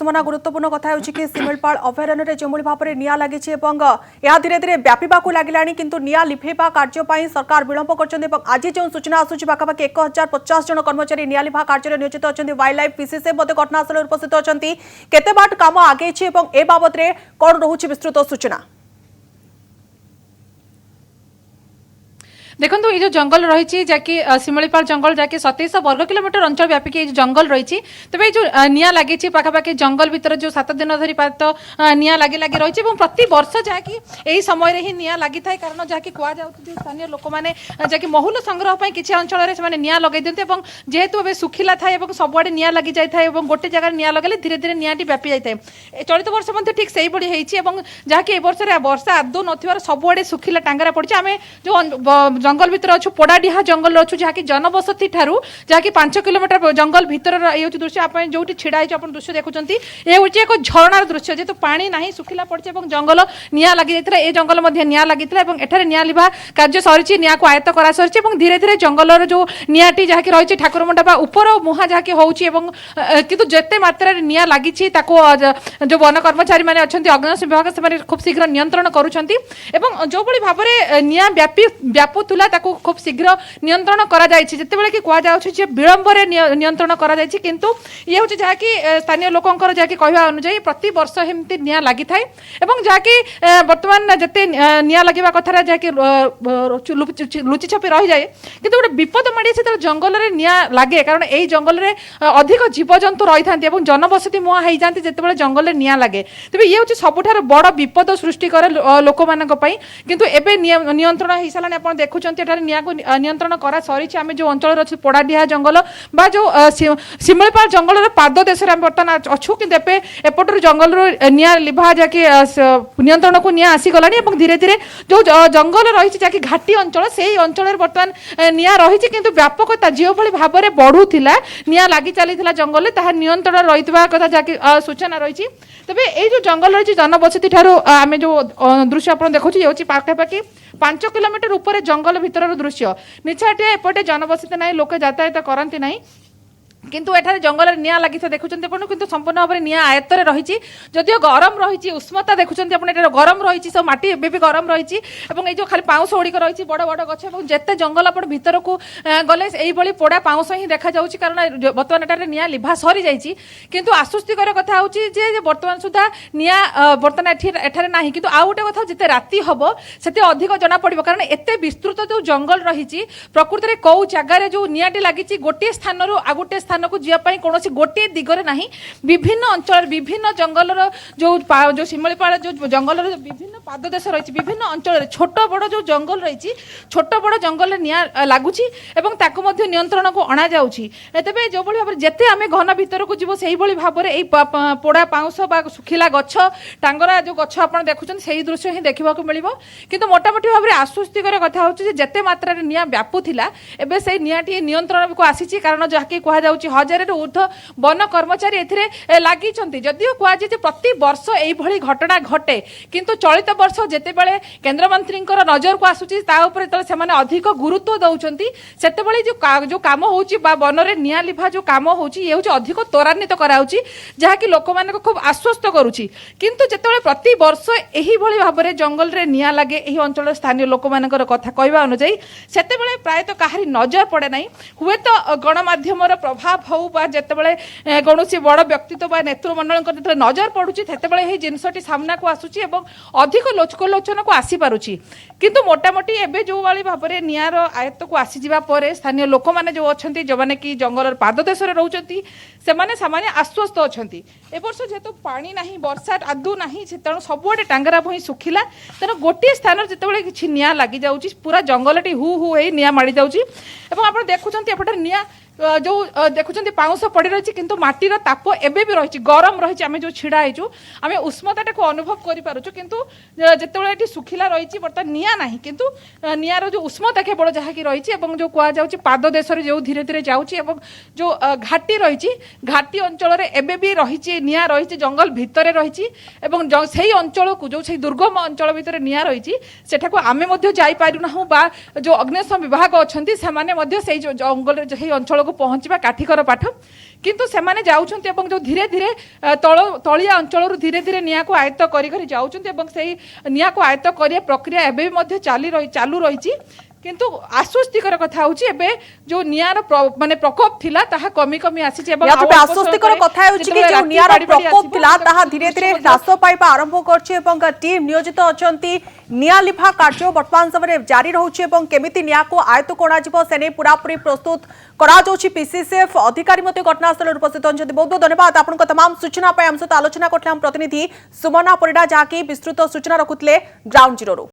सुमना गुरुत्वपूर्ण कथा होछि कि सिमलपाल अभयारण्य जो भाव में निया लगी यह धीरे धीरे व्यापा लगे किंतु निया लिभेबा कार्य सरकार विलंब कर आज जो सूचना आसूची पाखापाखि 1050 जन कर्मचारी निया लिभा कार्य नियोजित अच्छा वाइल्ड लाइफ पीसीसी घटनास्थल उपस्थित अच्छा केते बाट काम आगे ए बाबद कौन रोचे विस्तृत सूचना। देखो ये जो जंगल रही जहाँकि सिमलीपाल जंगल जहाँकि 2700 वर्ग किलोमीटर अंचल व्यापिक ये जंगल रही तेज ये जो निया लगी पाखापाखि जंगल भितर जो 7 दिन धरी निया लगे लगे रही प्रति वर्ष जहाँकि यही समय ही निया लगी था कारण जहाँकि कहुच्छे स्थानीय लोक मैंने जहाँकि महुल संग्रह पर किसी अंचल से निया लगे दिखते जेहेतु ए सुखिला थाए सबुआड़े निया लगी जाए गोटे जगह निया लगेले धीरे धीरे नियाटी व्यापी जाए चलित वर्ष ठीक से जहाँकि वर्षा आदौ न सबुआड़े सुखिला टांगरा पड़ी आम जो जंगल भितर अच्छु पोड़ाडीहा जंगल अच्छु जहाँकि जनबसती ठारू जहाँकि 5 किलोमीटर जंगल भितर ये दृश्य आप जो छिड़ा आप दृश्य देखुं ये हूँ एक झरणार दृश्य जेहेतु पानी ना सुखिला पड़े जंगल निया लगी जाता है जंगल निया लगी एठार निया लिभा कार्य सरी निया को आयत्त करा सरी धीरे धीरे जंगल जो नियाटी जहाँकि रही ठाकुर मंडप उपर मुहां जहाँकि होती किंतु जेते मात्रा निया लगी जो वन कर्मचारी मैंने अच्छा अग्निशम विभाग से खूब शीघ्र नियंत्रण करुँच जो भाव में निया व्यापुला खूब शीघ्र नियंत्रण करा जायछि जेतेबेले कि कहा जाउछि जे विलंबरे नियंत्रण करा जायछि किंतु ये होछि जहाँकि स्थानीय लोकंकर जहाँकि कहवा अनुसार प्रति वर्ष हेमती निया लागि थाए एवं जहाँकि वर्तमान जते निया लगिबा कथा जहाँकि लुचि छपि रही जाए किंतु गोटे विपद माड़ी से जंगल रे निया लागे कारण एई जंगल रे अधिक जीवजंतु रही थांती एवं जनबसती मुआ हो जाती जेतेबेले जंगल रे निया लागे तेबे ये होछि सबुठार बड़ विपद सृष्टि करे लोक मानक पई किंतु एबे नियंत्रण हो सारा आपण देखुं निया को नियंत्रण करा सरी आम जो अंचल अच्छे पोड़ाडीहा जंगल बा जो सिमलीपाल जंगल पाद देश बर्तमान अच्छु कि एपटर जंगल निया लिभा जहाँकि नियंत्रण को निया आसीगला धीरे धीरे जो जंगल रही जहाँकि घाटी अंचल से अंचल बर्तमान निया रही किंतु व्यापकता जो भाई भाव में बढ़ुला निया लगी चली जंगल ताहा नियंत्रण रही कथा जहाँकि सूचना रही तेज ये जो जंगल रही जनबसती ठारू आम जो दृश्य आप देखुँ ये पाखापाखि 5 किलोमीटर ऊपर जंगल भितर दृश्य निछाटिया एपटे जनबसती ना लोक यातायात करती ना किंतु एठारे जंगल निया लगी देखुं किंतु संपूर्ण भाव में निया आयत्तर रही जदिव गरम रही उष्मता देखुं गरम रही सब माटी एवं भी गरम रही जो खाली पाउंस गुड़िक रही बड़ बड़ गछ जिते जंगल आप भीतर को गले यही पोड़ा पाउंस ही देखा जाऊँगी कारण बर्तमान एटारे निया लिभा सरी जाइए किंतु आश्वस्तिकर कथा होची बर्तमान सुधा निया बर्तमान एठारे ना कि आउ गोटे कथा जिते राति हम से अधिक जना पड़ो कारण एत विस्तृत जो जंगल रही प्रकृत में कौ जगार जो नियाटी लगी गोटे स्थान आ गोटे स्थान को जीवाई कौन गोटे दिगरे ना विभिन्न अंचल विभिन्न जंगल जो सिमलीपाल जो जंगल विभिन्न पाद देश रही विभिन्न अंचल छोट बड़ जो जंगल रही छोट बड़ जंगल निया लगुच नियंत्रण को अणा जाऊँगी तेज जो भाव जिते आम घन भीतर को जीव से भाव में पोड़ा पाउंस सुखिला गछ टांगरा जो गछ आप देखुं से दृश्य ही देखा मिल कि मोटामोटी भाव में आश्वस्तिकर कथा होते मात्रा निया व्यापुला एवं से नियाटी नियंत्रण को आसी कारण जहाँकि कहुच्छे 1000 ऊर्ध वन कर्मचारी ए लगी जदिव कहुए प्रति वर्ष यही घटना घटे किंतु चलित वर्ष जितेबाला केन्द्रमंत्री नजर को आसूची से अधिक गुरुत्व दौरान से जो कम हो वन में निया लिभा जो कम हो अधिक त्वरान्वित कराऊँगी जहाँकि लोक मान खूब आश्वस्त करुच्ची किंतु जिते प्रति वर्ष यही भाव में जंगल में निया लगे यही अंचल स्थानीय लोक मान कथा कहवा अनुଯାयी से प्रायतः कहारी नजर पड़े ना हुए तो गणमाध्यम प्रभाव हो जिते कौन बड़ व्यक्तित्व नेतृमंडल नजर पड़ुची से जिनसटी सामना को आसूची अधिक लोचलोचन को आसी पारुची किंतु मोटामोटी एबे जो वाली भाव में नियार आयत्त को आसीजिबा परे स्थानीय लोक मैंने जो अच्छा जो मैंने कि जंगल पाद देश रोचती से सामान्य आश्वस्त अच्छा ए वर्ष जेहेतु पानी ना वर्षा आदू ना तेणु सबुआडे टांगरा भूई सुखिला तेणु गोटे स्थान जिते किसी निया लगी जाऊँगी पूरा जंगलटी हु हु हो निया माड़ी जाऊँगी आप देखुं एपटे निया जो देखुं पाउंस पड़ रही किंतु माटीर ताप एबे भी रही गरम रही आम जो छिड़ा होचु आम उष्मता को अनुभव करूँ किंतु जिते सुखिला रही बर्तमान निया ना किंतु नियार जो उष्मता केवल जहाँकि रही जो कहुच्छे पाद देश जो धीरे धीरे जाऊँगी जो घाटी रही घाटी अंचल एबे भी रही निया रही जंगल भितर रही से अंचल को जो दुर्गम अंचल भितर निया रही सेठाको आमे जापारूना बा जो अग्निशम विभाग अच्छा से जंगल अंचल पाखक पहुँचवा काठिकर पाठ किंतु सेमाने जाउछन्ते एवं जो धीरे धीरे तलिया अंचल धीरे धीरे निया को आयत्त करी जाउछन्ते एवं सेही निया को आयत्त करिया प्रक्रिया एबे भी मध्य चालू रही किंतु आश्वस्तिकर कथा होची एबे जो नियार माने प्रकोप थिला ताहा कमी कमी आसी जे या तो आश्वस्तिकर कथा होची कि जो नियार प्रकोप थिला ताहा धीरे धीरे ह्रास पाइबा आरंभ करछि एवं टीम नियोजित अछंती निया लिफा कार्य वर्तमान समय जारी रहउछि एवं केमिति निया को आयत्त कोना जिवो सेने पूरा पूरी प्रस्तुत करा जाउछि पीसीसीएफ अधिकारी मते घटनास्थल उपस्थित अछंती। बहुत बहुत धन्यवाद आपनको तमाम सूचना पय हम सहित आलोचना करथले हम प्रतिनिधि सुमना परिडा जाकी विस्तृत सूचना रखुतले ग्राउंड जीरो।